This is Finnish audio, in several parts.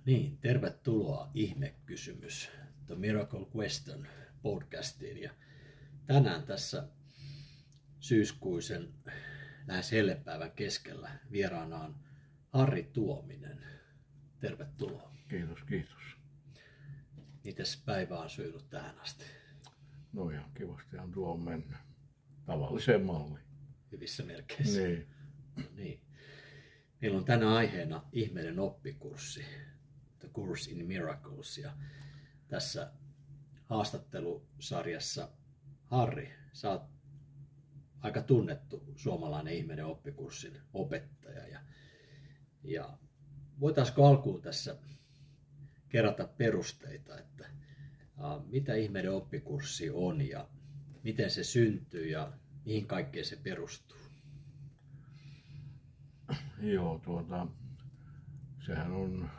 Niin, tervetuloa Ihmekysymys, The Miracle Question podcastiin. Ja tänään tässä syyskuisen lähes hellepäivän keskellä vieraana on Harri Tuominen. Tervetuloa. Kiitos, kiitos. Mites päivä on sujunut tähän asti? No ihan kivastihan tuo on mennyt tavalliseen malliin. Hyvissä merkeissä. Niin. Niin. Meillä on tänään aiheena ihmeiden oppikurssi, The Course in Miracles. Ja tässä haastattelusarjassa, Harri, sä oot aika tunnettu suomalainen ihmeiden oppikurssin opettaja. Ja voitaisiko alkuun tässä kerrata perusteita, että mitä ihmeiden oppikurssi on ja miten se syntyy ja mihin kaikkeen se perustuu? Joo, sehän on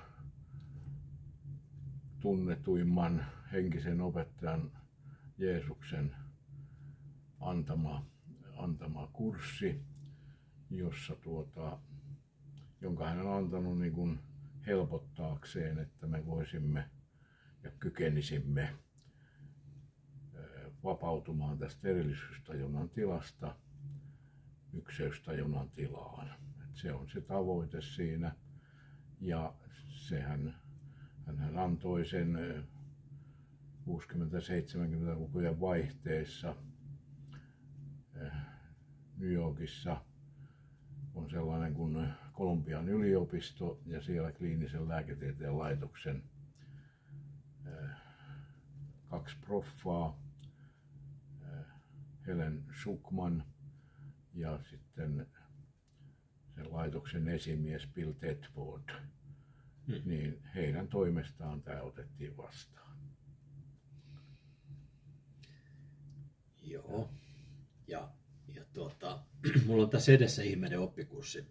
tunnetuimman henkisen opettajan Jeesuksen antama kurssi, jossa jonka hän on antanut niin kuin helpottaakseen, että me voisimme ja kykenisimme vapautumaan tästä erillisyystajunnan tilasta ykseystajunnan tilaan. Se on se tavoite siinä, ja hän antoi sen 60-70-lukujen vaihteessa. New Yorkissa on sellainen kuin Columbian yliopisto ja siellä kliinisen lääketieteen laitoksen 2 proffaa, Helen Schucman ja sitten sen laitoksen esimies Bill Tedford, niin heidän toimestaan tämä otettiin vastaan. Joo, ja mulla on tässä edessä ihmeiden oppikurssin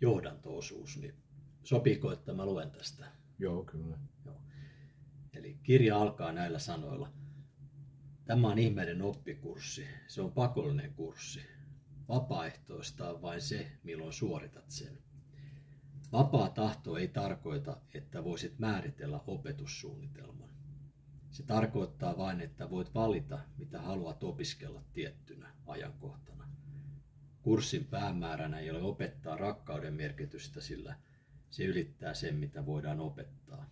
johdanto-osuus, niin sopiiko, että mä luen tästä? Joo, kyllä. Joo. Eli kirja alkaa näillä sanoilla. Tämä on ihmeiden oppikurssi, se on pakollinen kurssi. Vapaaehtoista on vain se, milloin suoritat sen. Vapaa tahto ei tarkoita, että voisit määritellä opetussuunnitelman. Se tarkoittaa vain, että voit valita, mitä haluat opiskella tiettynä ajankohtana. Kurssin päämääränä ei ole opettaa rakkauden merkitystä, sillä se ylittää sen, mitä voidaan opettaa.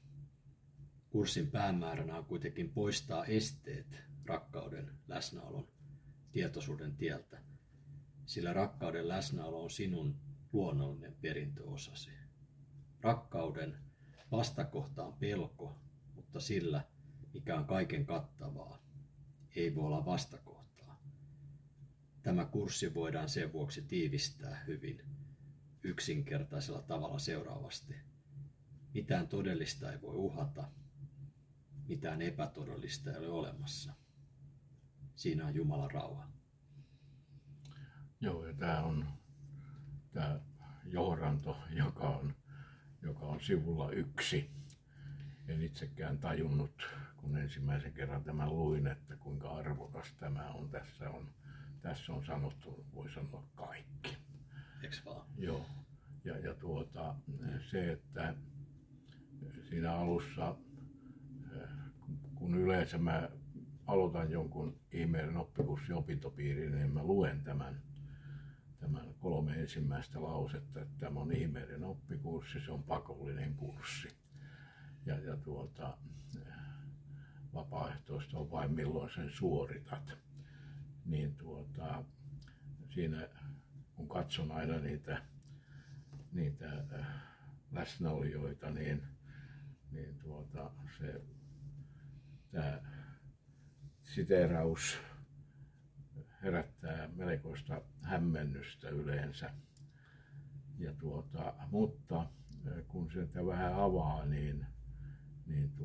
Kurssin päämääränä on kuitenkin poistaa esteet rakkauden läsnäolon tietoisuuden tieltä, sillä rakkauden läsnäolo on sinun luonnollinen perintöosasi. Rakkauden vastakohta on pelko, mutta sillä, mikä on kaiken kattavaa, ei voi olla vastakohtaa. Tämä kurssi voidaan sen vuoksi tiivistää hyvin yksinkertaisella tavalla seuraavasti. Mitään todellista ei voi uhata, mitään epätodellista ei ole olemassa. Siinä on Jumalan rauha. Joo, ja tämä on tämä johdanto, joka on sivulla 1. En itsekään tajunnut, kun ensimmäisen kerran tämän luin, että kuinka arvokas tämä on. Tässä on sanottu, voi sanoa kaikki. Eiks vaan? Joo. Ja se, että siinä alussa, kun yleensä mä aloitan jonkun ihmeiden oppikurssin opintopiirin, niin mä luen tämän 3 ensimmäistä lausetta, että tämä on ihmeiden oppikurssi, se on pakollinen kurssi. Ja vapaaehtoista on vain milloin sen suoritat. Niin siinä kun katson aina niitä läsnäolijoita, niin tämä siteeraus herättää melkoista hämmennystä yleensä. Mutta kun sitä vähän avaa, niin se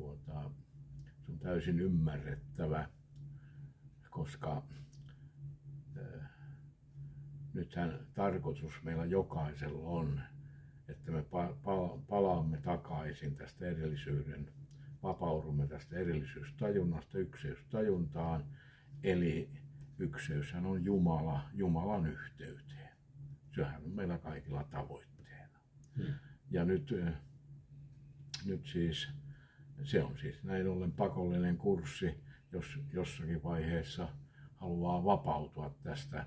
on täysin ymmärrettävä, koska nythän tarkoitus meillä jokaisella on, että me palaamme takaisin tästä vapaudumme tästä erillisyystajunnasta ykseystajuntaan, eli ykseyshän on Jumalan yhteyteen. Sehän on meillä kaikilla tavoitteena. Ja nyt nyt siis se on siis näin ollen pakollinen kurssi, jos jossakin vaiheessa haluaa vapautua tästä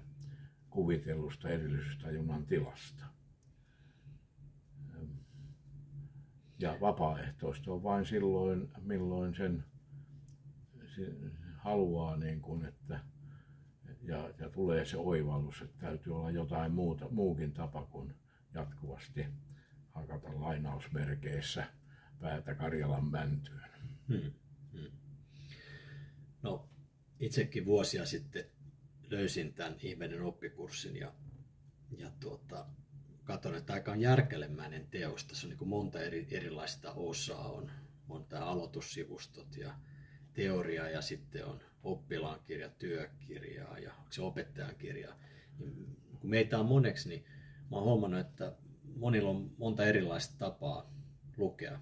kuvitellusta erillisyystajunnan tilasta. Ja vapaaehtoista on vain silloin, milloin sen haluaa, niin kuin, että, ja tulee se oivallus, että täytyy olla jotain muukin tapa kuin jatkuvasti hakata lainausmerkeissä päätä Karjalan mäntyyn. No, itsekin vuosia sitten löysin tämän ihmeiden oppikurssin ja katson, että aika on järkelemäinen teos. Tässä on niin kuin monta erilaista osaa. On tämä aloitussivustot ja teoria ja sitten on oppilaan kirja, työkirjaa ja onko se opettajan kirja. Kun meitä on moneksi, niin mä oon huomannut, että monilla on monta erilaista tapaa lukea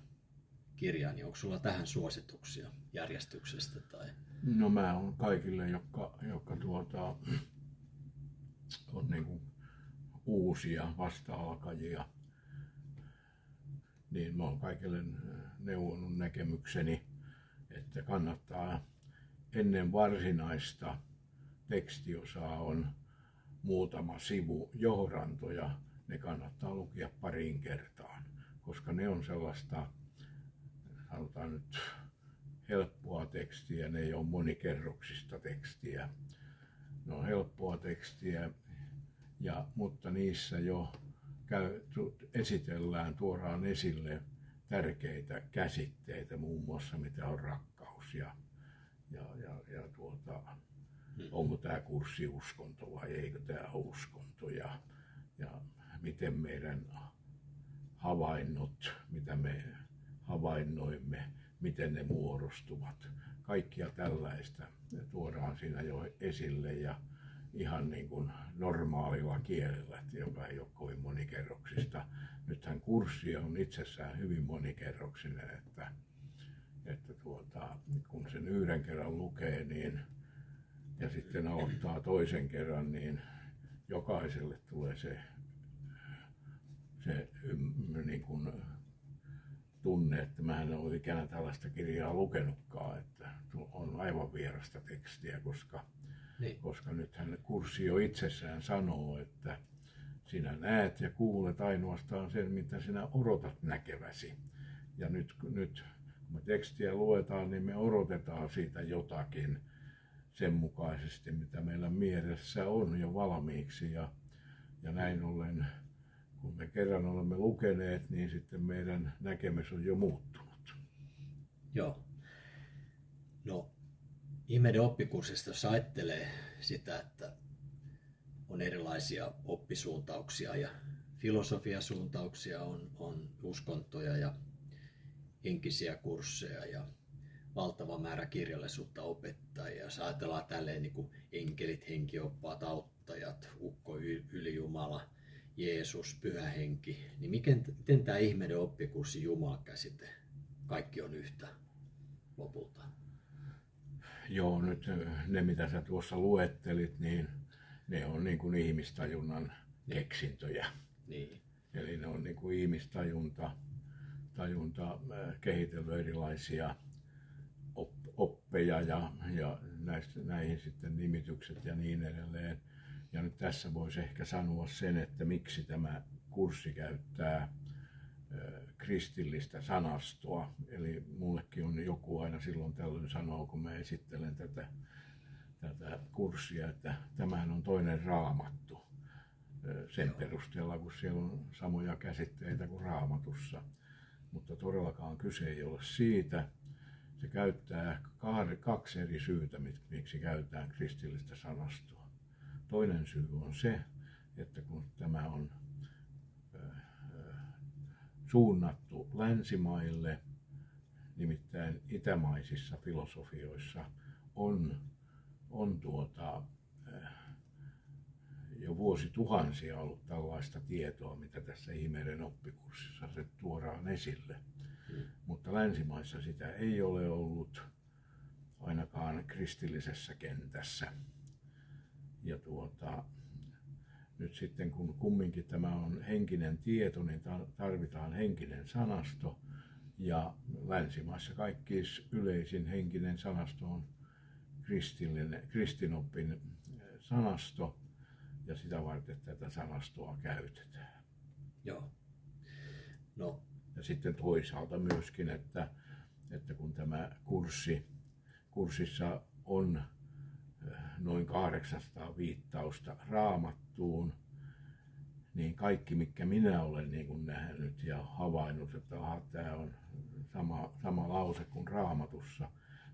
kirjaa, niin onko sulla tähän suosituksia järjestyksestä? Tai? No mä oon kaikille, jotka on niin kuin uusia vasta-alkajia, niin mä oon kaikille neuvonut näkemykseni, että kannattaa ennen varsinaista tekstiosaa on muutama sivu johdantoja, ne kannattaa lukea pariin kertaan, koska ne on sellaista, sanotaan nyt, helppoa tekstiä, ne ei ole monikerroksista tekstiä. Ne on helppoa tekstiä, mutta niissä jo tuodaan esille tärkeitä käsitteitä, muun muassa mitä on rakkaus ja onko tämä kurssi uskonto vai eikö tämä ole uskonto ja miten meidän havainnot, mitä me havainnoimme, miten ne muodostuvat. Kaikkia tällaista tuodaan siinä jo esille ja ihan niin kuin normaalilla kielellä, joka ei ole kovin monikerroksista. Nythän kurssi on itsessään hyvin monikerroksinen, että kun sen yhden kerran lukee niin, ja sitten aloittaa toisen kerran, niin jokaiselle tulee se niin kuin tunne, että mä en ole ikänä tällaista kirjaa lukenutkaan, että on aivan vierasta tekstiä, koska nythän kurssi jo itsessään sanoo, että sinä näet ja kuulet ainoastaan sen, mitä sinä odotat näkeväsi. Ja nyt kun me tekstiä luetaan, niin me odotetaan siitä jotakin sen mukaisesti, mitä meillä mielessä on jo valmiiksi. Ja näin ollen, kun me kerran olemme lukeneet, niin sitten meidän näkemys on jo muuttunut. Joo. No, ihmeiden oppikurssista, jos ajattelee sitä, että on erilaisia oppisuuntauksia ja filosofiasuuntauksia, on uskontoja ja henkisiä kursseja ja valtava määrä kirjallisuutta opettajia. Jos ajatellaan tälleen niin kuin enkelit, henkioppaat, auttajat, ukko, ylijumala, Jeesus, pyhä henki, niin miten tämä ihmeiden oppikurssi Jumala-käsite, kaikki on yhtä lopulta? Joo, nyt ne mitä sä tuossa luettelit, niin ne on niin kuin ihmistajunnan keksintöjä. Niin. Eli ne on niin kuin ihmistajunta kehitellyt erilaisia oppeja ja näihin sitten nimitykset ja niin edelleen. Ja nyt tässä voisi ehkä sanoa sen, että miksi tämä kurssi käyttää kristillistä sanastoa. Eli mullekin on joku aina silloin tällöin sanoo, kun mä esittelen tätä kurssia, että tämähän on toinen raamattu. Sen perusteella, kun siellä on samoja käsitteitä kuin raamatussa. Mutta todellakaan kyse ei ole siitä. Se käyttää kaksi eri syytä, miksi käytetään kristillistä sanastoa. Toinen syy on se, että kun tämä on suunnattu länsimaille, nimittäin itämaisissa filosofioissa on jo vuosituhansia ollut tällaista tietoa, mitä tässä ihmeiden oppikurssissa se tuodaan esille. Mutta länsimaissa sitä ei ole ollut ainakaan kristillisessä kentässä. Ja nyt sitten kun kumminkin tämä on henkinen tieto, niin tarvitaan henkinen sanasto. Ja länsimaissa kaikkein yleisin henkinen sanasto on kristinoppin sanasto, ja sitä varten tätä sanastoa käytetään. Joo. No. Ja sitten toisaalta myöskin, että kun tämä kurssissa on noin 800 viittausta Raamattuun, niin kaikki, mitkä minä olen niin kuin nähnyt ja havainnut, että tämä on sama lause kuin Raamatussa,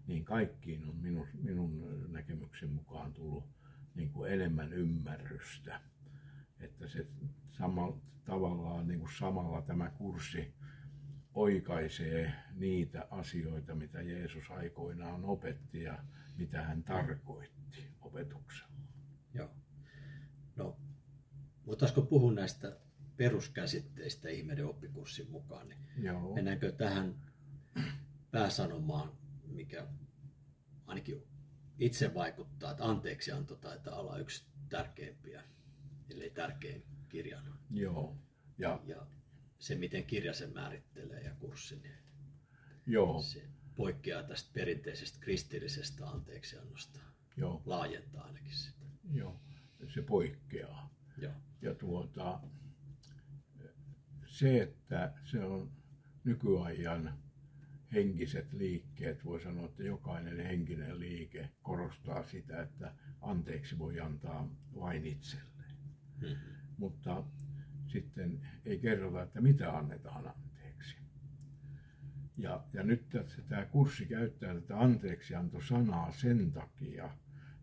niin kaikkiin on minun näkemyksen mukaan tullut niin kuin enemmän ymmärrystä. Että se tavallaan niin kuin samalla tämä kurssi oikaisee niitä asioita, mitä Jeesus aikoinaan opetti ja mitä hän tarkoitti opetuksella. Joo. No, voitaisiko puhua näistä peruskäsitteistä ihmeiden oppikurssin mukaan? Niin Joo. mennäänkö tähän pääsanomaan, mikä ainakin itse vaikuttaa, että anteeksianto taitaa olla yksi tärkeimpiä, ellei tärkein kirjan. Joo. Ja se, miten kirja sen määrittelee ja kurssin, Joo. se poikkeaa tästä perinteisestä kristillisestä anteeksiannosta. Joo. Laajentaa ainakin sitä. Joo, se poikkeaa. Joo. Ja se, että se on nykyajan henkiset liikkeet, voi sanoa, että jokainen henkinen liike korostaa sitä, että anteeksi voi antaa vain itselleen. Mutta sitten ei kerrota, että mitä annetaan anteeksi. Ja nyt tämä kurssi käyttää tätä anteeksiantosanaa sen takia,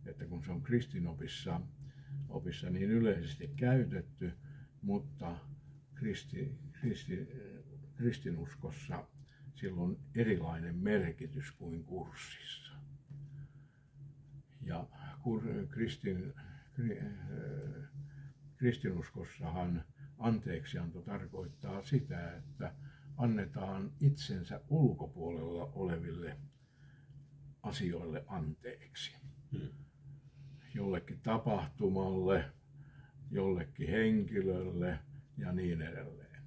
että kun se on kristinopissa niin yleisesti käytetty, mutta kristinuskossa sillä on erilainen merkitys kuin kurssissa. Ja kristinuskossahan anteeksianto tarkoittaa sitä, että annetaan itsensä ulkopuolella oleville asioille anteeksi. Jollekin tapahtumalle, jollekin henkilölle ja niin edelleen.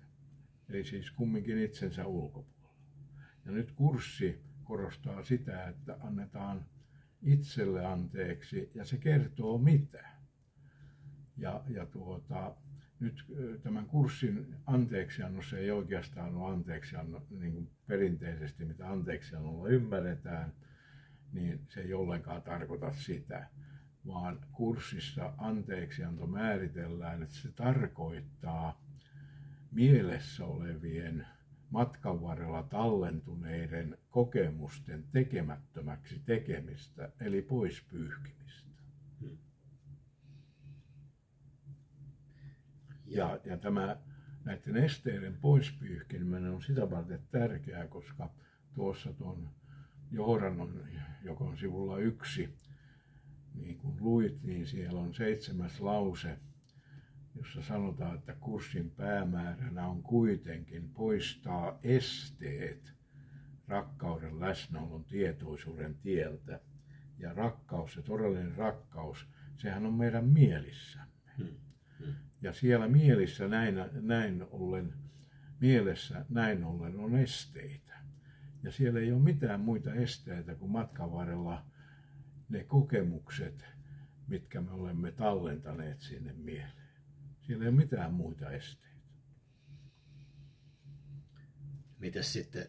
Eli siis kumminkin itsensä ulkopuolella. Ja nyt kurssi korostaa sitä, että annetaan itselle anteeksi ja se kertoo mitä. Nyt tämän kurssin anteeksiannossa ei oikeastaan ole anteeksianno niin kuin perinteisesti, mitä anteeksiannolla ymmärretään, niin se ei ollenkaan tarkoita sitä, vaan kurssissa anteeksianto määritellään, että se tarkoittaa mielessä olevien matkan varrella tallentuneiden kokemusten tekemättömäksi tekemistä, eli pois pyyhkimistä. Ja tämä näiden esteiden poispyyhkiminen on sitä varten tärkeää, koska tuossa tuon johdannon, joka on sivulla 1, niin kun luit, niin siellä on 7. lause, jossa sanotaan, että kurssin päämääränä on kuitenkin poistaa esteet rakkauden läsnäolon tietoisuuden tieltä. Ja rakkaus, se todellinen rakkaus, sehän on meidän mielissämme. Ja siellä mielessä näin ollen on esteitä. Ja siellä ei ole mitään muita esteitä kuin matkan varrella ne kokemukset, mitkä me olemme tallentaneet sinne mieleen. Siellä ei ole mitään muita esteitä. Mitäs sitten,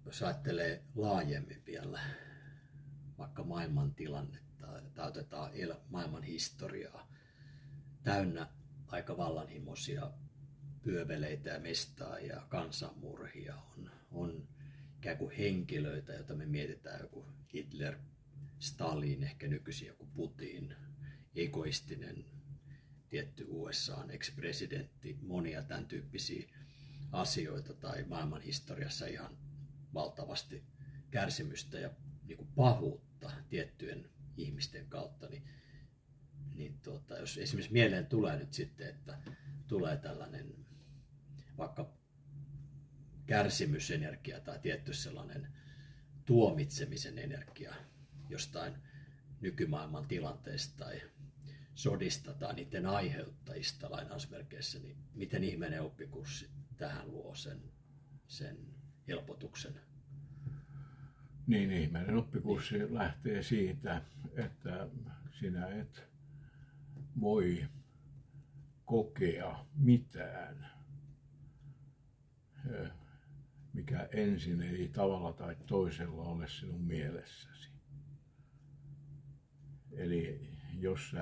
jos ajattelee laajemmin vielä vaikka maailman tilannetta tai otetaan maailman historiaa, täynnä aika vallanhimoisia pyöveleitä ja mestaajia ja kansanmurhia on ikään kuin henkilöitä, joita me mietitään, joku Hitler, Stalin, ehkä nykyisin joku Putin, egoistinen tietty USA:n ex-presidentti, monia tämän tyyppisiä asioita tai maailman historiassa ihan valtavasti kärsimystä ja niin kuin pahuutta tiettyjen ihmisten kautta, niin jos esimerkiksi mieleen tulee nyt sitten, että tulee tällainen vaikka kärsimysenergia tai tietty sellainen tuomitsemisen energia jostain nykymaailman tilanteesta tai sodista tai niiden aiheuttajista lainausmerkeissä, niin miten ihmeinen oppikurssi tähän luo sen helpotuksen? Niin, ihmeiden oppikurssi lähtee siitä, että sinä et voi kokea mitään, mikä ensin ei tavalla tai toisella ole sinun mielessäsi. Eli jos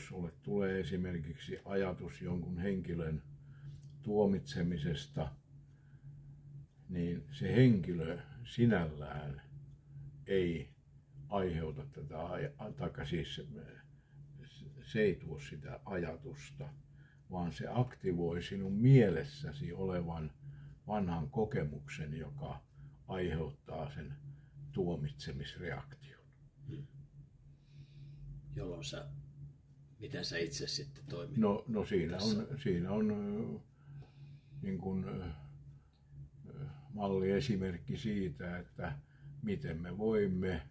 sulle tulee esimerkiksi ajatus jonkun henkilön tuomitsemisesta, niin se henkilö sinällään ei aiheuta tätä, taikka siis se ei tuo sitä ajatusta, vaan se aktivoi sinun mielessäsi olevan vanhan kokemuksen, joka aiheuttaa sen tuomitsemisreaktion. Jolloin miten sä itse sitten toimit? No siinä on niin kuin malliesimerkki siitä, että miten me voimme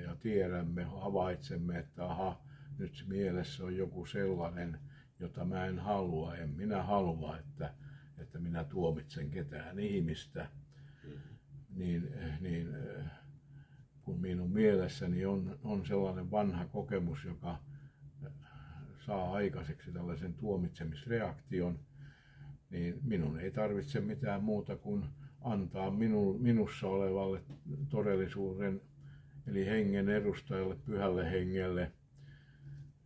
ja tiedämme, havaitsemme, että aha, nyt mielessä on joku sellainen, jota mä en halua. En minä halua, että minä tuomitsen ketään ihmistä. Niin kun minun mielessäni on sellainen vanha kokemus, joka saa aikaiseksi tällaisen tuomitsemisreaktion, niin minun ei tarvitse mitään muuta kuin antaa minussa olevalle todellisuuden, eli hengen edustajalle, pyhälle hengelle,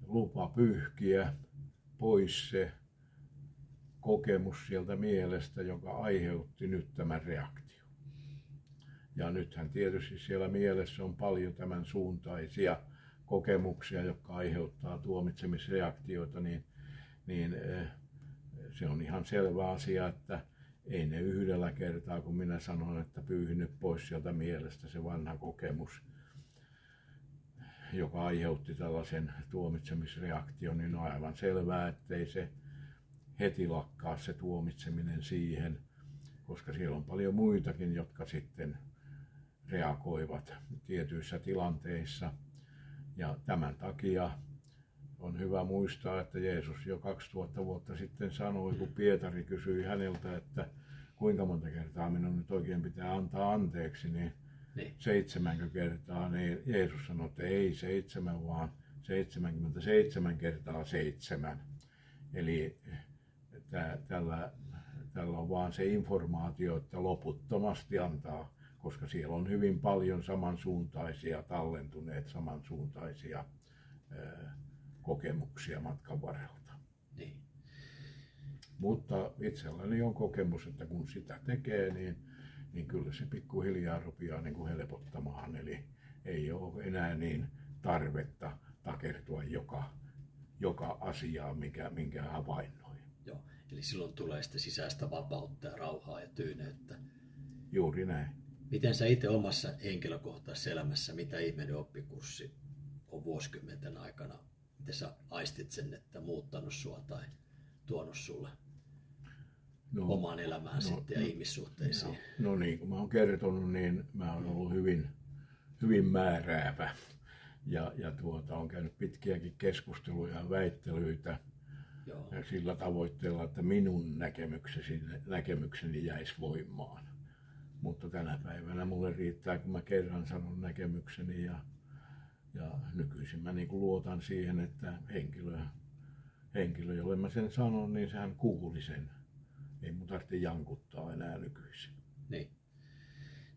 lupa pyyhkiä pois se kokemus sieltä mielestä, joka aiheutti nyt tämän reaktion. Ja nythän tietysti siellä mielessä on paljon tämän suuntaisia kokemuksia, jotka aiheuttaa tuomitsemisreaktioita, niin se on ihan selvä asia, että ei ne yhdellä kertaa, kun minä sanon, että pyyhi nyt pois sieltä mielestä se vanha kokemus, joka aiheutti tällaisen tuomitsemisreaktion, niin on aivan selvää, ettei se heti lakkaa se tuomitseminen siihen, koska siellä on paljon muitakin, jotka sitten reagoivat tietyissä tilanteissa. Ja tämän takia on hyvä muistaa, että Jeesus jo 2000 vuotta sitten sanoi, kun Pietari kysyi häneltä, että kuinka monta kertaa minun nyt oikein pitää antaa anteeksi, niin 7 kertaa, niin Jeesus sanoi, että ei 7, vaan 77 kertaa 7. Eli tällä on vaan se informaatio, että loputtomasti antaa, koska siellä on hyvin paljon samansuuntaisia, tallentuneet samansuuntaisia kokemuksia matkan varrelta. Niin. Mutta itselläni on kokemus, että kun sitä tekee, niin kyllä se pikkuhiljaa rupeaa niin kuin helpottamaan. Eli ei ole enää niin tarvetta takertua joka asiaan, minkä havainnoi. Joo, eli silloin tulee sitten sisäistä vapautta ja rauhaa ja tyyneyttä. Juuri näin. Miten sä itse omassa henkilökohtaisessa elämässä, mitä ihmeiden oppikurssi on vuosikymmenten aikana, miten sä aistit sen, että muuttanut sua tai tuonut sulle omaan elämään sitten ja ihmissuhteisiin? No niin, kun mä oon kertonut, niin mä oon ollut hyvin määräävä ja on käynyt pitkiäkin keskusteluja ja väittelyitä. Joo. Sillä tavoitteella, että minun näkemykseni jäisi voimaan. Mutta tänä päivänä mulle riittää, kun mä kerran sanon näkemykseni ja nykyisin mä niin kuin luotan siihen, että henkilö, jolle mä sen sanon, niin sehän kuuli sen. Ei mun tarvitse jankuttaa enää nykyisin. Niin.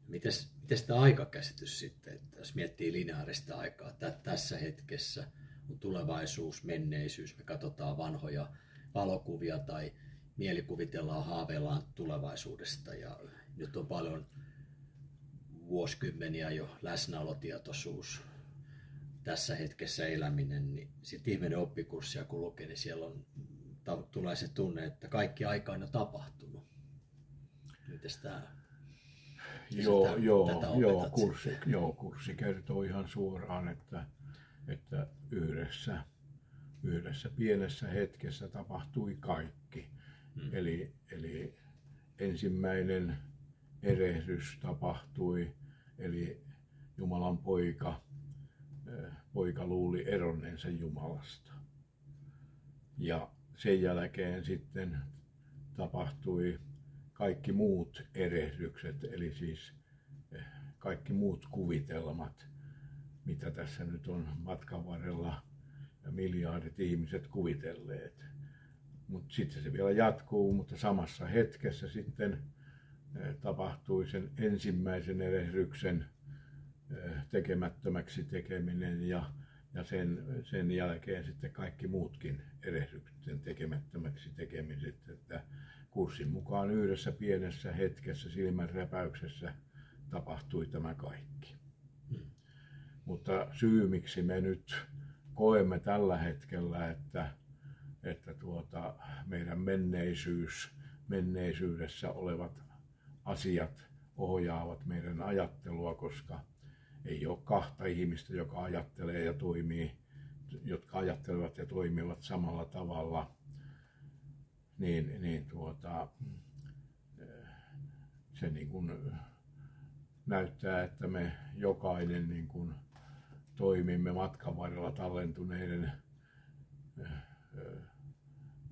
Mites tämä aikakäsitys sitten, että jos miettii lineaarista aikaa tässä hetkessä, on tulevaisuus, menneisyys, me katsotaan vanhoja valokuvia tai mielikuvitellaan, haaveillaan tulevaisuudesta ja nyt on paljon vuosikymmeniä jo läsnäolotietoisuus, tässä hetkessä eläminen, niin sitten ihmeiden oppikurssia kun lukee, niin siellä tulee se tunne, että kaikki aika on jo tapahtunut. Mites tämä? Kurssi kertoo ihan suoraan, että yhdessä pienessä hetkessä tapahtui kaikki. Eli ensimmäinen erehdys tapahtui, eli Jumalan poika luuli eronneensa Jumalasta. Ja sen jälkeen sitten tapahtui kaikki muut erehdykset, eli siis kaikki muut kuvitelmat, mitä tässä nyt on matkan varrella miljardit ihmiset kuvitelleet. Mutta sitten se vielä jatkuu, mutta samassa hetkessä sitten tapahtui sen ensimmäisen erehdyksen tekemättömäksi tekeminen ja sen jälkeen sitten kaikki muutkin erehdyksen tekemättömäksi tekemiset, että kurssin mukaan yhdessä pienessä hetkessä silmänräpäyksessä tapahtui tämä kaikki. Mutta syy, miksi me nyt koemme tällä hetkellä, että meidän menneisyydessä olevat asiat ohjaavat meidän ajattelua, koska ei ole kahta ihmistä, joka ajattelee ja toimii, jotka ajattelevat ja toimivat samalla tavalla, se niin kuin näyttää, että me jokainen niin kuin toimimme matkan varrella tallentuneiden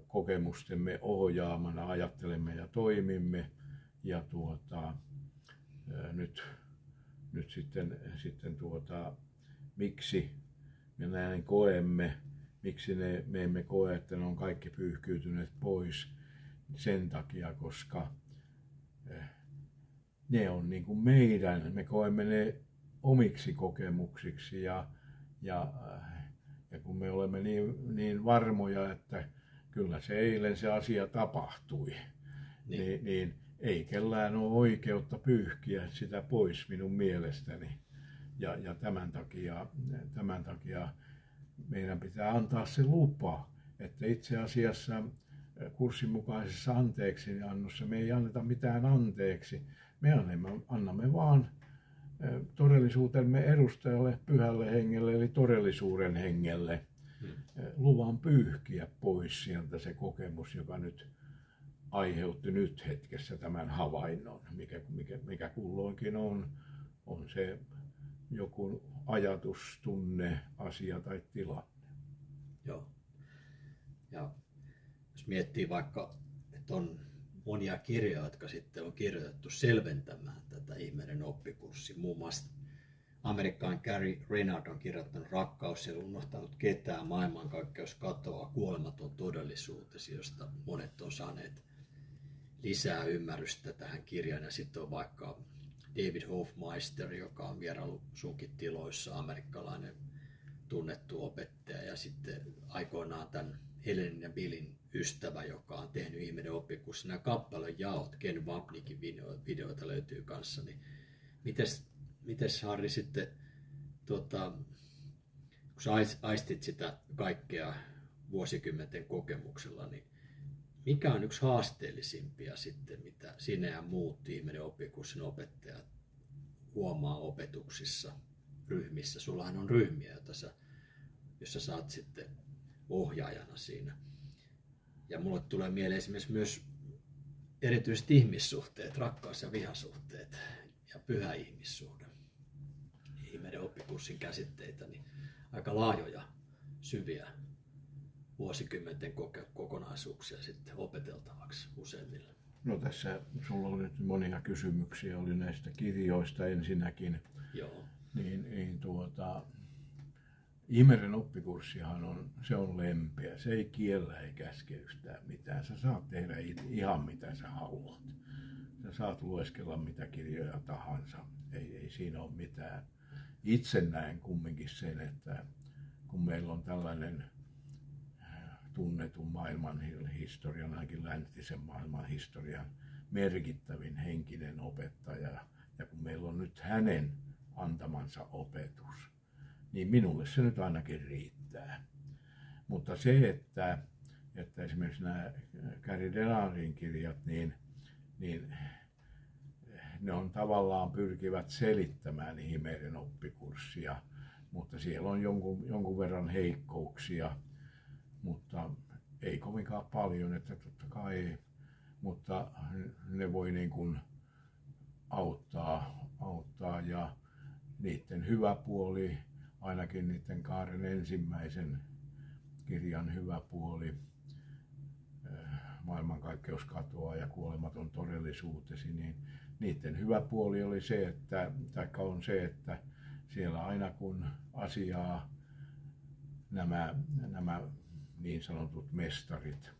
kokemustemme ohjaamana, ajattelemme ja toimimme. Ja nyt sitten miksi me näin koemme, miksi me emme koe, että ne on kaikki pyyhkiytyneet pois, sen takia, koska ne on niin kuin me koemme ne omiksi kokemuksiksi ja kun me olemme niin varmoja, että kyllä se eilen se asia tapahtui, niin ei kellään ole oikeutta pyyhkiä sitä pois minun mielestäni. Ja tämän takia meidän pitää antaa se lupa, että itse asiassa kurssin mukaisessa anteeksiannossa me ei anneta mitään anteeksi. Me annamme vaan todellisuutemme edustajalle, pyhälle hengelle, eli todellisuuden hengelle luvan pyyhkiä pois sieltä se kokemus, joka nyt aiheutti nyt hetkessä tämän havainnon, mikä kulloinkin on se joku ajatus, tunne, asia tai tilanne. Joo. Ja jos miettii vaikka, että on monia kirjoja, jotka sitten on kirjoitettu selventämään tätä ihmeiden oppikurssia. Muun muassa amerikkalainen Gary Renard on kirjoittanut Rakkaus ei unohtanut ketään, maailmankaikkeus katoaa, kuolematon todellisuutesi, josta monet on saaneet lisää ymmärrystä tähän kirjaan. Ja sitten on vaikka David Hofmeister, joka on vieraillut sunkin tiloissa, amerikkalainen tunnettu opettaja, ja sitten aikoinaan tämän Helenin ja Billin ystävä, joka on tehnyt ihmeiden oppikurssin. Nämä kappaleen jaot, Ken Wapnickin videoita löytyy kanssa. Niin mites Harri sitten, kun sä aistit sitä kaikkea vuosikymmenten kokemuksella, niin mikä on yksi haasteellisimpia sitten, mitä sinä ja muut ihmeiden oppikurssin opettajat huomaa opetuksissa, ryhmissä? Sullahan on ryhmiä, jossa sä oot sitten ohjaajana siinä. Ja mulle tulee mieleen esimerkiksi myös erityisesti ihmissuhteet, rakkaus- ja vihasuhteet ja pyhä ihmissuhde. Ihmeiden oppikurssin käsitteitä, niin aika laajoja, syviä vuosikymmenten kokonaisuuksia sitten opeteltavaksi useimmille. No tässä sulla oli nyt monia kysymyksiä, oli näistä kirjoista ensinnäkin. Joo. Ihmeiden oppikurssihan se on lempeä, se ei kiellä ei käske yhtään mitään. Sä saat tehdä ihan mitä sä haluat. Sä saat lueskella mitä kirjoja tahansa, ei siinä ole mitään. Itse näen kumminkin sen, että kun meillä on tällainen tunnetun maailman historian, ainakin läntisen maailman historian merkittävin henkinen opettaja, ja kun meillä on nyt hänen antamansa opetus, niin minulle se nyt ainakin riittää. Mutta se, että esimerkiksi nämä Gary Renardin kirjat, niin ne on tavallaan pyrkivät selittämään ihmeiden oppikurssia, mutta siellä on jonkun verran heikkouksia, mutta ei kovinkaan paljon, että totta kai, mutta ne voi niin kuin auttaa ja niiden hyvä puoli, ainakin niiden Kaaren ensimmäisen kirjan hyvä puoli maailmankaikkeus katoaa ja kuolematon todellisuutesi, niin niiden hyvä puoli oli se, että, taikka on se, että siellä aina kun asiaa nämä niin sanotut mestarit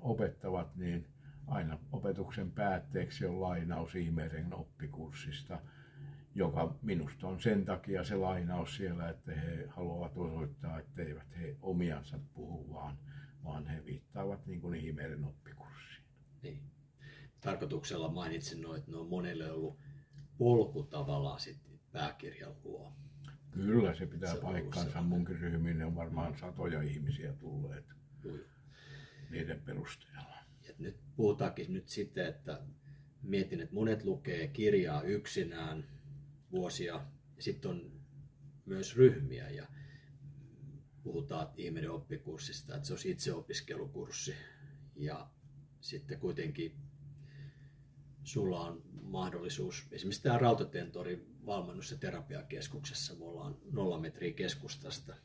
opettavat, niin aina opetuksen päätteeksi on lainaus ihmeiden oppikurssista, joka minusta on sen takia se lainaus siellä, että he haluavat osoittaa, että eivät he omiansa puhu, vaan he viittaavat niin kuin ihmeiden oppikurssiin. Niin. Tarkoituksella mainitsin että ne on monelle ollut polku tavallaan sitten pääkirjan luo. Kyllä, se pitää paikkansa. Munkin ryhmiin on varmaan satoja ihmisiä tulleet niiden perusteella. Ja nyt puhutaankin nyt sitten, että mietin, että monet lukee kirjaa yksinään vuosia, ja sitten on myös ryhmiä, ja puhutaan ihmeiden oppikurssista, että se olisi itseopiskelukurssi, ja sitten kuitenkin sulla on mahdollisuus, esimerkiksi tämä Rautatentorin valmennus- ja terapiakeskuksessa, me ollaan 0 metriä keskustasta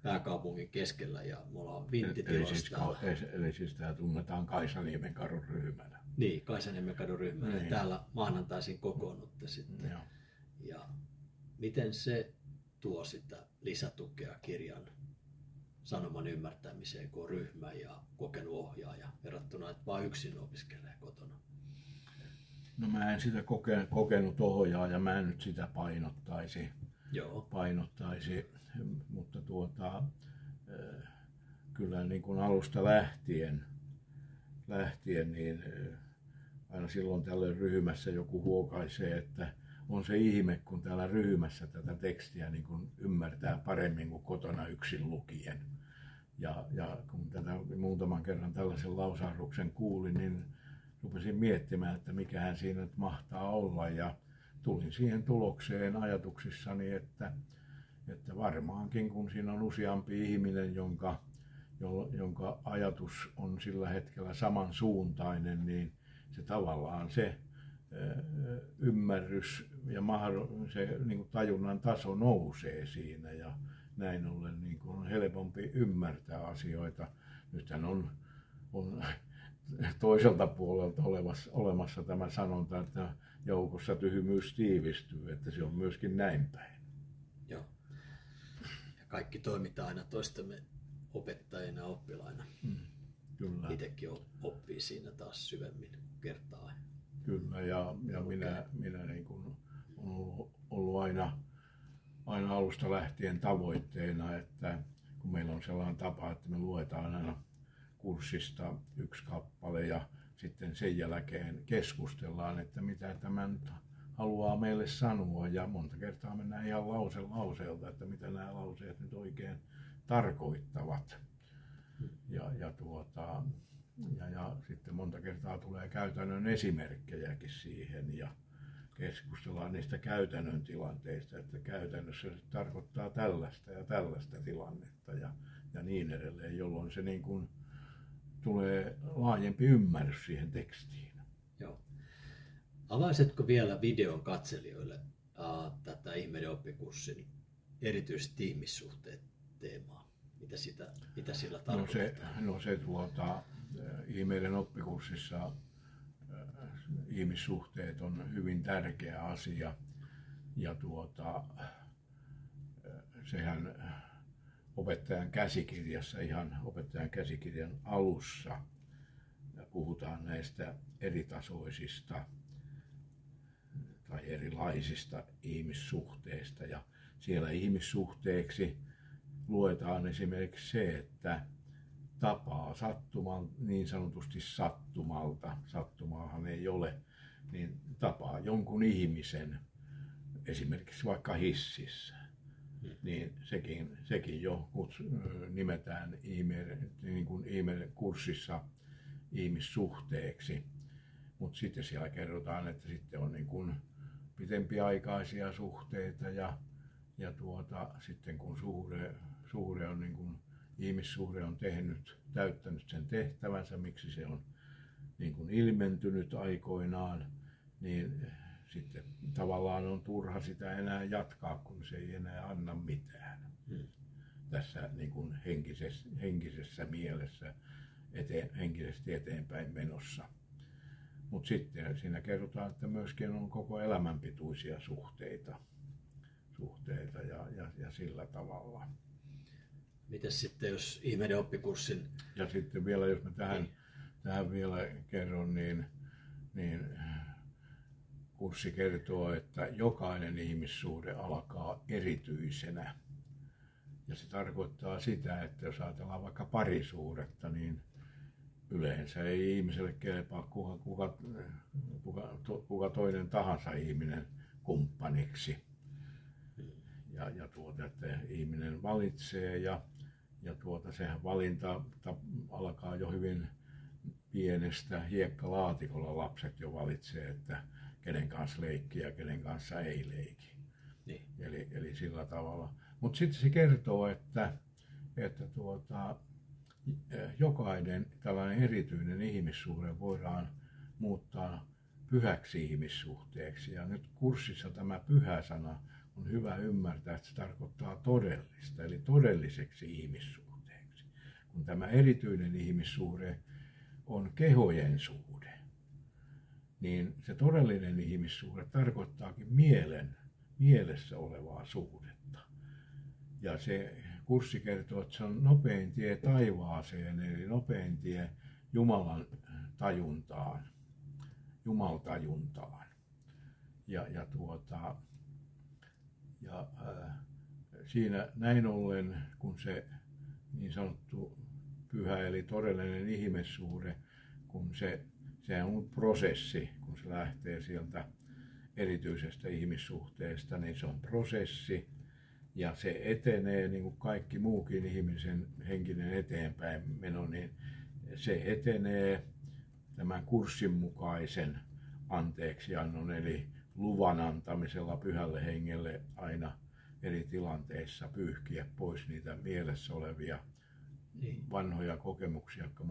pääkaupungin keskellä, ja me ollaan vinttitilasta. Eli siis tämä tunnetaan Kaisaniemen kadun ryhmänä. Niin, Kaisaniemen kadun ryhmänä. Niin. Täällä maanantaisin kokoonnutte sitten. Joo. Ja miten se tuo sitä lisätukea kirjan sanoman ymmärtämiseen, kun on ryhmä ja kokenut ohjaaja, verrattuna, että vain yksin opiskelee kotona? No mä en sitä kokenut ohjaaja, mä en nyt sitä painottaisi, mutta kyllä niin kuin alusta lähtien niin aina silloin tällöin ryhmässä joku huokaisee, että on se ihme, kun täällä ryhmässä tätä tekstiä niin kuin ymmärtää paremmin kuin kotona yksin lukien. Ja kun tätä muutaman kerran tällaisen lausahduksen kuulin, niin rupesin miettimään, että mikähän siinä nyt mahtaa olla, ja tulin siihen tulokseen ajatuksissani, että varmaankin kun siinä on useampi ihminen, jonka ajatus on sillä hetkellä samansuuntainen, niin se tavallaan se ymmärrys ja se niin kuin tajunnan taso nousee siinä, ja näin ollen niin kuin on helpompi ymmärtää asioita. Nythän on toiselta puolelta olemassa tämä sanonta, että joukossa tyhmyys tiivistyy, että se on myöskin näin päin. Joo. Ja kaikki toimitaan aina toistemme opettajina ja oppilaina. Kyllä. Itsekin oppii siinä taas syvemmin kertaa. Kyllä, ja minä niin kuin on ollut aina alusta lähtien tavoitteena, että kun meillä on sellainen tapa, että me luetaan aina kurssista yksi kappale ja sitten sen jälkeen keskustellaan, että mitä tämä nyt haluaa meille sanoa, ja monta kertaa mennään ihan lause lauseelta, että mitä nämä lauseet nyt oikein tarkoittavat. Ja sitten monta kertaa tulee käytännön esimerkkejäkin siihen ja keskustellaan niistä käytännön tilanteista, että käytännössä se tarkoittaa tällaista ja tällaista tilannetta ja niin edelleen, jolloin se niin kuin tulee laajempi ymmärrys siihen tekstiin. Joo. Avaisitko vielä videon katselijoille tätä ihmeiden oppikurssin erityisesti ihmissuhteet teemaa? Mitä sillä tarkoittaa? Ihmeiden oppikurssissa ihmissuhteet on hyvin tärkeä asia, ja sehän opettajan käsikirjassa, ihan opettajan käsikirjan alussa puhutaan näistä eritasoisista tai erilaisista ihmissuhteista, ja siellä ihmissuhteeksi luetaan esimerkiksi se, että tapaa niin sanotusti sattumalta, sattumaahan ei ole, niin tapaa jonkun ihmisen, esimerkiksi vaikka hississä, niin sekin jo nimetään niin kuin kurssissa ihmissuhteeksi, mutta sitten siellä kerrotaan, että sitten on niin kuin pitempiaikaisia suhteita ja sitten kun suhde on niin kuin ihmissuhde on täyttänyt sen tehtävänsä, miksi se on niin kuin ilmentynyt aikoinaan, niin sitten tavallaan on turha sitä enää jatkaa, kun se ei enää anna mitään. Tässä niin kuin henkisessä mielessä. henkisesti eteenpäin menossa. Mutta sitten siinä kerrotaan, että myöskin on koko elämänpituisia suhteita ja sillä tavalla. Mites sitten, jos ihmeiden oppikurssin... Ja sitten vielä, jos mä tähän vielä kerron, niin kurssi kertoo, että jokainen ihmissuhde alkaa erityisenä. Ja se tarkoittaa sitä, että jos ajatellaan vaikka parisuhdetta, niin yleensä ei ihmiselle kelpaa kuka toinen tahansa ihminen kumppaniksi. Että ihminen valitsee ja sehän valinta alkaa jo hyvin pienestä hiekkalaatikolla. Lapset jo valitsee, että kenen kanssa leikki ja kenen kanssa ei leiki. Niin. Eli sillä tavalla. Mutta sitten se kertoo, että jokainen tällainen erityinen ihmissuhde voidaan muuttaa pyhäksi ihmissuhteeksi. Ja nyt kurssissa tämä pyhä-sana on hyvä ymmärtää, että se tarkoittaa todellista, eli todelliseksi ihmissuhteeksi. Kun tämä erityinen ihmissuhde on kehojen suhde, niin se todellinen ihmissuhde tarkoittaakin mielessä olevaa suhdetta. Ja se kurssi kertoo, että se on nopein tie taivaaseen, eli nopein tie Jumalan tajuntaan, Jumaltajuntaan. Siinä näin ollen, kun se niin sanottu pyhä eli todellinen ihmissuhde, kun se on prosessi, kun se lähtee sieltä erityisestä ihmissuhteesta, niin se on prosessi ja se etenee niin kuin kaikki muukin ihmisen henkinen eteenpäin meno, niin se etenee tämän kurssin mukaisen anteeksiannon eli luvan antamisella pyhälle hengelle aina eri tilanteissa pyyhkiä pois niitä mielessä olevia vanhoja kokemuksia, jotka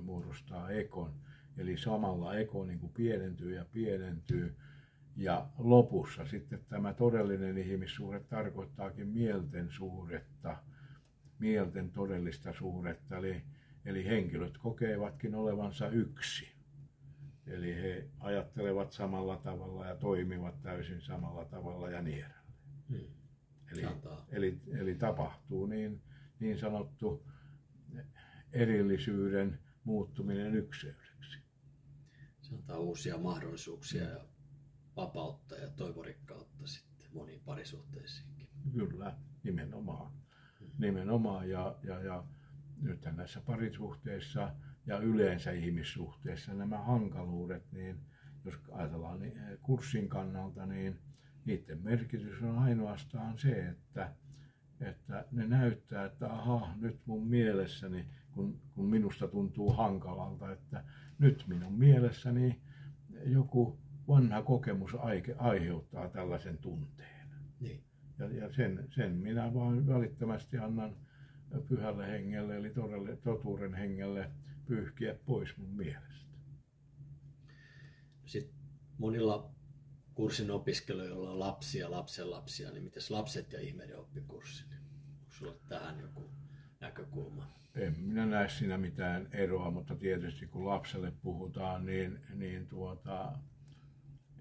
muodostaa ekon. Eli samalla eko niin kuin pienentyy ja lopussa sitten tämä todellinen ihmissuhde tarkoittaakin mielten suhdetta, mielten todellista suhdetta, eli henkilöt kokevatkin olevansa yksi. Eli he ajattelevat samalla tavalla ja toimivat täysin samalla tavalla ja niin edelleen. Eli tapahtuu niin sanottu erillisyyden muuttuminen ykseydeksi. Se antaa uusia mahdollisuuksia ja vapautta ja toivorikkautta sitten moniin parisuhteisiinkin. Kyllä, nimenomaan ja nythän näissä parisuhteissa ja yleensä ihmissuhteissa nämä hankaluudet, niin jos ajatellaan kurssin kannalta, niin niiden merkitys on ainoastaan se, että ne näyttää, että aha, nyt mun mielessäni, kun minusta tuntuu hankalalta, että nyt minun mielessäni joku vanha kokemus aiheuttaa tällaisen tunteen. Niin. Ja sen minä vaan välittömästi annan pyhälle hengelle, eli totuuden hengelle pyyhkiä pois mun mielestä. Sitten monilla kurssin opiskelijoilla on lapsia, lapsenlapsia, niin mites lapset ja ihmeiden oppikurssi? Onko sulla tähän joku näkökulma? En minä näe siinä mitään eroa, mutta tietysti kun lapselle puhutaan, niin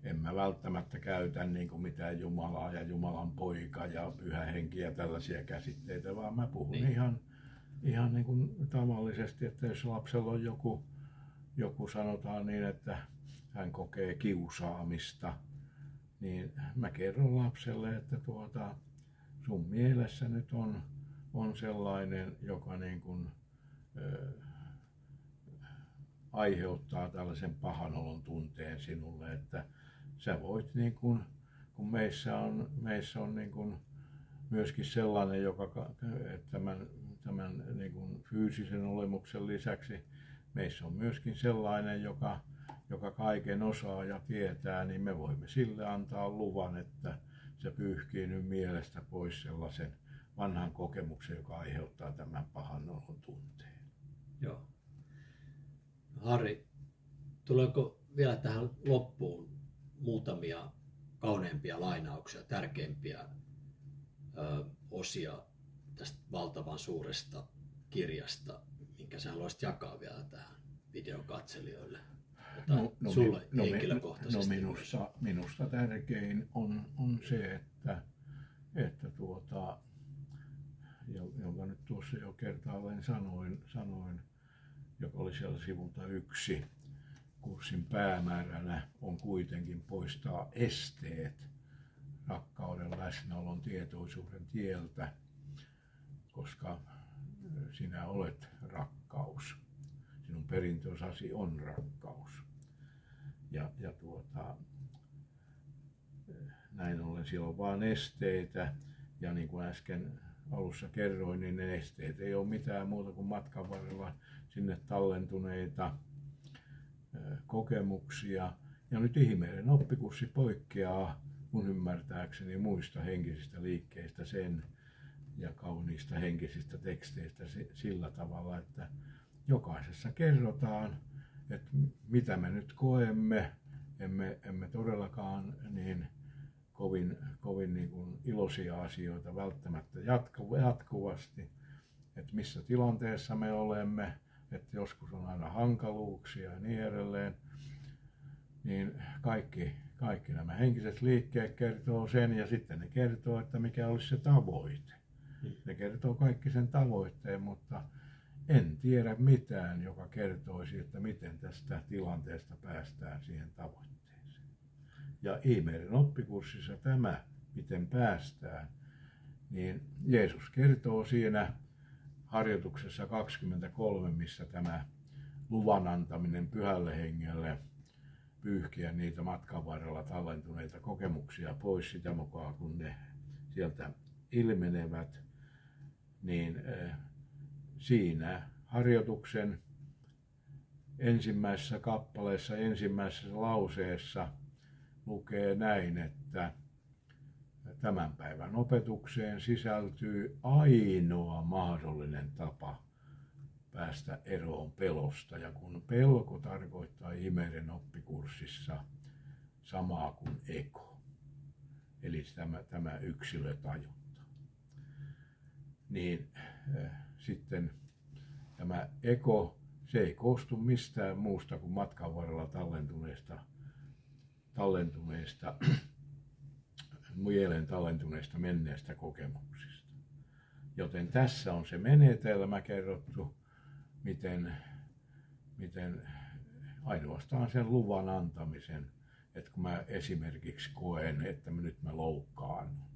en mä välttämättä käytä niin kuin mitään Jumalaa ja Jumalan poika ja pyhä henki ja tällaisia käsitteitä, vaan mä puhun ihan niin kuin tavallisesti, että jos lapsella on joku sanotaan niin, että hän kokee kiusaamista, niin mä kerron lapselle, että sun mielessä nyt on sellainen, joka niin kuin, aiheuttaa tällaisen pahan olon tunteen sinulle, että sä voit niin kuin, kun meissä on niin kuin myöskin sellainen, että tämän niin kuin fyysisen olemuksen lisäksi meissä on myöskin sellainen, joka kaiken osaa ja tietää, niin me voimme sille antaa luvan, että se pyyhkii nyt mielestä pois sellaisen vanhan kokemuksen, joka aiheuttaa tämän pahan olon tunteen. Joo. Harri, tuleeko vielä tähän loppuun muutamia kauneimpia lainauksia, tärkeimpiä osia tästä valtavan suuresta kirjasta, minkä sä haluaisit jakaa vielä tähän videon katselijoille? Sulle henkilökohtaisesti. Minusta tärkein on se, että jonka nyt tuossa jo kertaalleen sanoin, joka oli siellä sivulta 1. Kurssin päämääränä on kuitenkin poistaa esteet rakkauden, läsnäolon, tietoisuuden tieltä, koska sinä olet rakkaus. Sinun perintöosasi on rakkaus. Ja näin ollen siellä on vain esteitä, ja niin kuin äsken alussa kerroin, niin ne esteet ei ole mitään muuta kuin matkan varrella sinne tallentuneita kokemuksia. Ja nyt ihmeiden oppikurssi poikkeaa mun ymmärtääkseni muista henkisistä liikkeistä sen ja kauniista henkisistä teksteistä sillä tavalla, että jokaisessa kerrotaan, että mitä me nyt koemme, emme todellakaan niin kovin niin kuin iloisia asioita välttämättä jatkuvasti, että missä tilanteessa me olemme, että joskus on aina hankaluuksia ja niin edelleen, niin kaikki nämä henkiset liikkeet kertoo sen, ja sitten ne kertoo, että mikä olisi se tavoite. Ne kertoo kaikki sen tavoitteen, mutta en tiedä mitään, joka kertoisi, että miten tästä tilanteesta päästään siihen tavoitteeseen. Ja ihmeiden oppikurssissa tämä, miten päästään, niin Jeesus kertoo siinä harjoituksessa 23, missä tämä luvan antaminen Pyhälle Hengelle pyyhkiä niitä matkan varrella tallentuneita kokemuksia pois sitä mukaan, kun ne sieltä ilmenevät, niin siinä harjoituksen ensimmäisessä kappaleessa, ensimmäisessä lauseessa lukee näin, että tämän päivän opetukseen sisältyy ainoa mahdollinen tapa päästä eroon pelosta. Ja kun pelko tarkoittaa ihmeiden oppikurssissa samaa kuin ego, eli tämä yksilötajunta, niin sitten tämä ego, se ei koostu mistään muusta kuin matkan varrella tallentuneista mielen tallentuneista menneistä kokemuksista. Joten tässä on se menetelmä kerrottu, miten ainoastaan sen luvan antamisen, että kun mä esimerkiksi koen, että nyt mä loukkaannun,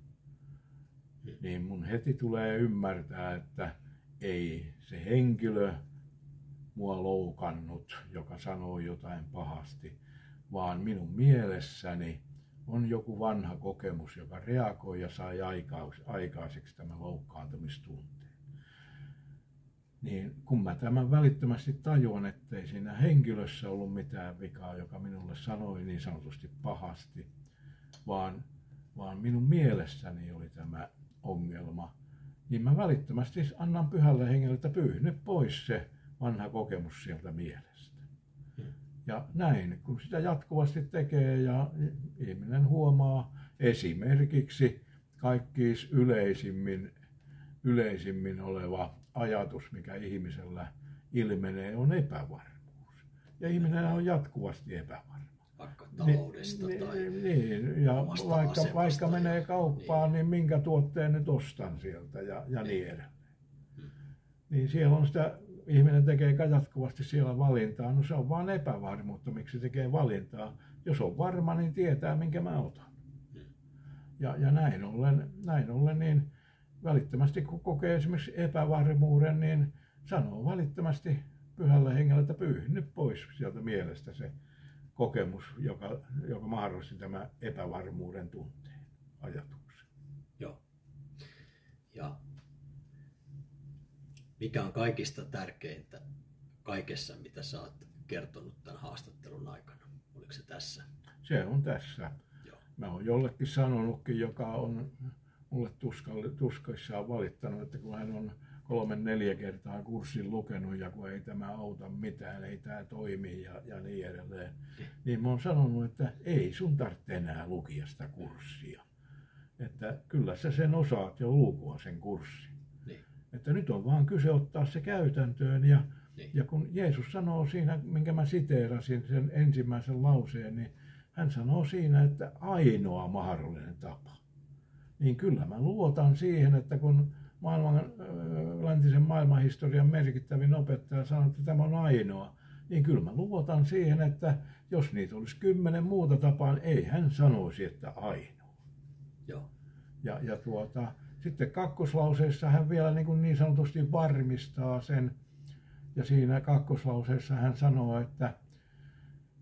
niin mun heti tulee ymmärtää, että ei se henkilö mua loukannut, joka sanoo jotain pahasti, vaan minun mielessäni on joku vanha kokemus, joka reagoi ja sai aikaiseksi tämän loukkaantumistunteen. Niin kun mä tämän välittömästi tajuan, ettei siinä henkilössä ollut mitään vikaa, joka minulle sanoi niin sanotusti pahasti, vaan minun mielessäni oli tämä ongelma, niin mä välittömästi annan Pyhälle Hengelle, että pyyhny pois se vanha kokemus sieltä mielestä. Ja näin, kun sitä jatkuvasti tekee ja ihminen huomaa esimerkiksi kaikkiin yleisimmin oleva ajatus, mikä ihmisellä ilmenee, on epävarmuus. Ja ihminen on jatkuvasti epävarma. Vaikka taloudesta tai niin, ja vaikka menee kauppaan, niin minkä tuotteen nyt ostan sieltä ja niin edelleen. Niin siellä on sitä, ihminen tekee jatkuvasti siellä valintaa, no se on vaan epävarmuutta, miksi tekee valintaa. Jos on varma, niin tietää, minkä mä otan. Ja näin ollen niin välittömästi, kun kokee esimerkiksi epävarmuuden, niin sanoo välittömästi Pyhälle Hengelle, että pyyhny pois sieltä mielestä se kokemus, joka mahdollisti tämä epävarmuuden tunteen ajatuksen. Joo. Ja mikä on kaikista tärkeintä kaikessa, mitä sä oot kertonut tämän haastattelun aikana? Oliko se tässä? Se on tässä. Joo. Mä oon jollekin sanonutkin, joka on mulle tuskaissaan valittanut, että kun hän on 3-4 kertaa kurssin lukenut ja kun ei tämä auta mitään, ei tämä toimi ja niin edelleen, niin mä oon sanonut, että ei sun tarvitse enää lukia sitä kurssia. Että kyllä sä sen osaat jo lukua sen kurssin. Niin. Että nyt on vaan kyse ottaa se käytäntöön ja Niin. Ja kun Jeesus sanoo siinä, minkä mä siteerasin sen ensimmäisen lauseen, niin hän sanoo siinä, että ainoa mahdollinen tapa. Niin kyllä mä luotan siihen, että kun läntisen maailmanhistorian merkittävin opettaja sanoo, että tämä on ainoa, niin kyllä mä luotan siihen, että jos niitä olisi 10 muuta tapaa, niin ei hän sanoisi, että ainoa. Joo. Ja sitten kakkoslauseessa hän vielä niin sanotusti varmistaa sen. Ja siinä kakkoslauseessa hän sanoo,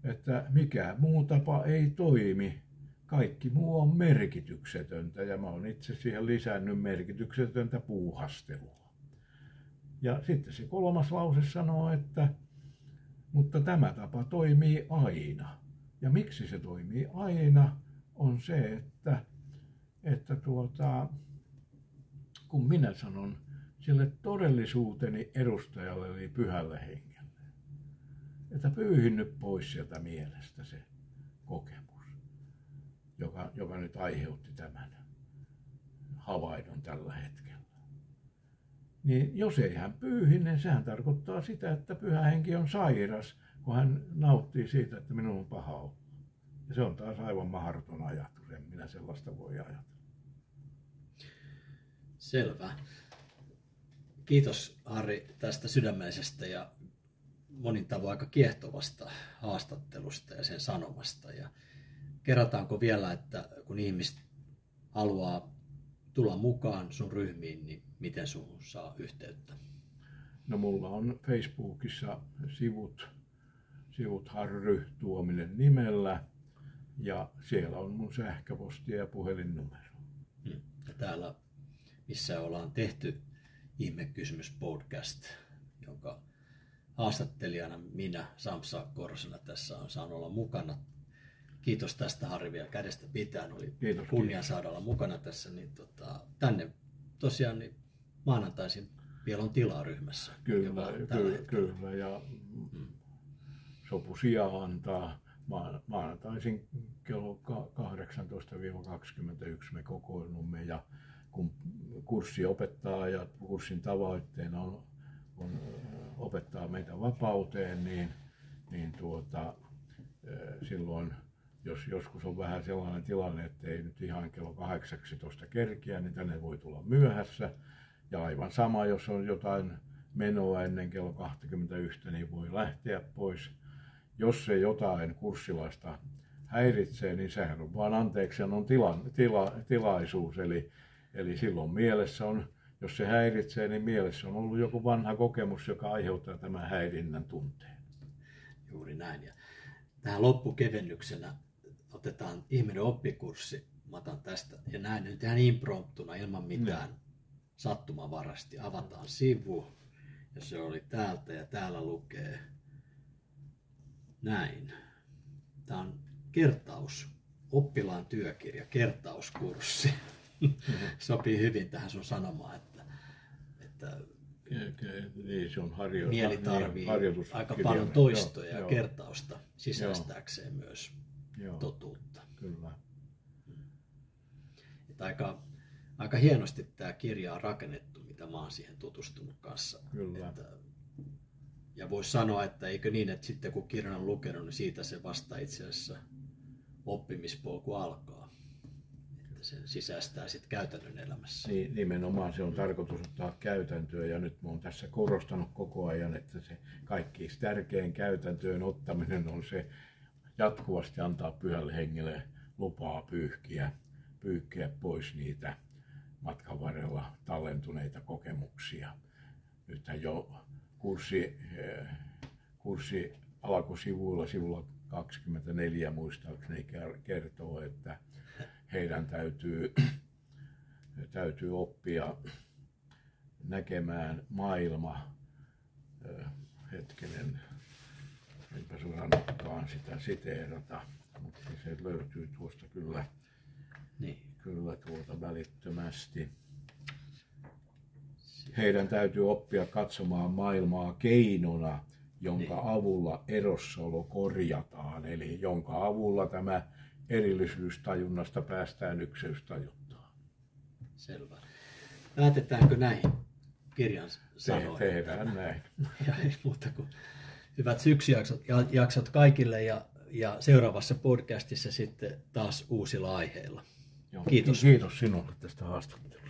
että mikä muu tapa ei toimi. Kaikki muu on merkityksetöntä. Ja mä oon itse siihen lisännyt merkityksetöntä puuhastelua. Ja sitten se 3. lause sanoo, että mutta tämä tapa toimii aina. Ja miksi se toimii aina on se, että kun minä sanon sille todellisuuteni edustajalle eli pyhälle hengelle, että pyyhin nyt pois sieltä mielestä se kokemus, joka nyt aiheutti tämän havainnon tällä hetkellä. Niin jos ei hän pyyhi, niin sehän tarkoittaa sitä, että pyhä henki on sairas, kun hän nauttii siitä, että minun on paha olla. Ja se on taas aivan mahdoton ajatus, en minä sellaista voi ajatella. Selvä. Kiitos Harri tästä sydämellisestä ja monin tavoin aika kiehtovasta haastattelusta ja sen sanomasta. Ja kerrataanko vielä, että kun ihmiset haluaa tulla mukaan sun ryhmiin, niin miten sun saa yhteyttä? No mulla on Facebookissa sivut Harry Tuominen nimellä ja siellä on mun sähköposti ja puhelinnumero. Ja täällä, missä ollaan tehty Ihmekysymys podcast, jonka haastattelijana minä, Samsa Korosena, tässä on saanut olla mukana. Kiitos tästä Harri vielä kädestä pitäen. Oli kunnia saada olla mukana tässä. Niin tänne tosiaan niin maanantaisin vielä on tilaa ryhmässä. Kyllä. Ja sopu sijaa antaa. Maanantaisin kello 18-21 me kokoonnumme ja kun kurssi opettaa ja kurssin tavoitteena on opettaa meitä vapauteen, niin silloin jos joskus on vähän sellainen tilanne, että ei nyt ihan kello 18 kerkiä, niin tänne voi tulla myöhässä. Ja aivan sama, jos on jotain menoa ennen kello 21, niin voi lähteä pois. Jos se jotain kurssilaista häiritsee, niin sehän on vaan anteeksiannon tilaisuus. Eli silloin mielessä on, jos se häiritsee, niin mielessä on ollut joku vanha kokemus, joka aiheuttaa tämän häirinnän tunteen. Juuri näin. Ja tähän loppukevennyksenä otetaan ihminen oppikurssi. Mä otan tästä ja näin nyt ihan impromptuna ilman mitään sattumavarasti. Avataan sivu ja se oli täältä ja täällä lukee näin. Tämä on kertaus, oppilaan työkirja, kertauskurssi. Sopii hyvin tähän sun sanomaan, että niin, se on mieli tarvii aika paljon toistoja ja kertausta sisäistääkseen myös totuutta. Kyllä. Että aika hienosti tämä kirja on rakennettu, mitä mä oon siihen tutustunut kanssa. Kyllä. Ja voisi sanoa, että eikö niin, että sitten kun kirjan on lukenut, niin siitä se vasta itse asiassa oppimispolku alkaa. Että sen sisäistää sitten käytännön elämässä. Niin, nimenomaan se on tarkoitus ottaa käytäntöön ja nyt mä oon tässä korostanut koko ajan, että se kaikki tärkein käytäntöön ottaminen on se jatkuvasti antaa pyhälle hengelle lupaa pyyhkiä pois niitä matkan varrella tallentuneita kokemuksia. Nythän jo kurssi alkusivuilla, sivulla 24 muistaakseni kertoo, että heidän täytyy oppia näkemään maailma. Enpä sanotkaan sitä siteerata, mutta se löytyy tuosta kyllä välittömästi. Heidän täytyy oppia katsomaan maailmaa keinona, jonka avulla erossaolo korjataan, eli jonka avulla tämä erillisyystajunnasta päästään ykseystajuntaan. Selvä. Päätetäänkö näihin? kirjan sanoin. Tehdään näin. Ja ei muuta kuin hyvät syksyjaksot kaikille ja seuraavassa podcastissa sitten taas uusilla aiheilla. Joo, Kiitos. Kiitos sinulle tästä haastattelusta.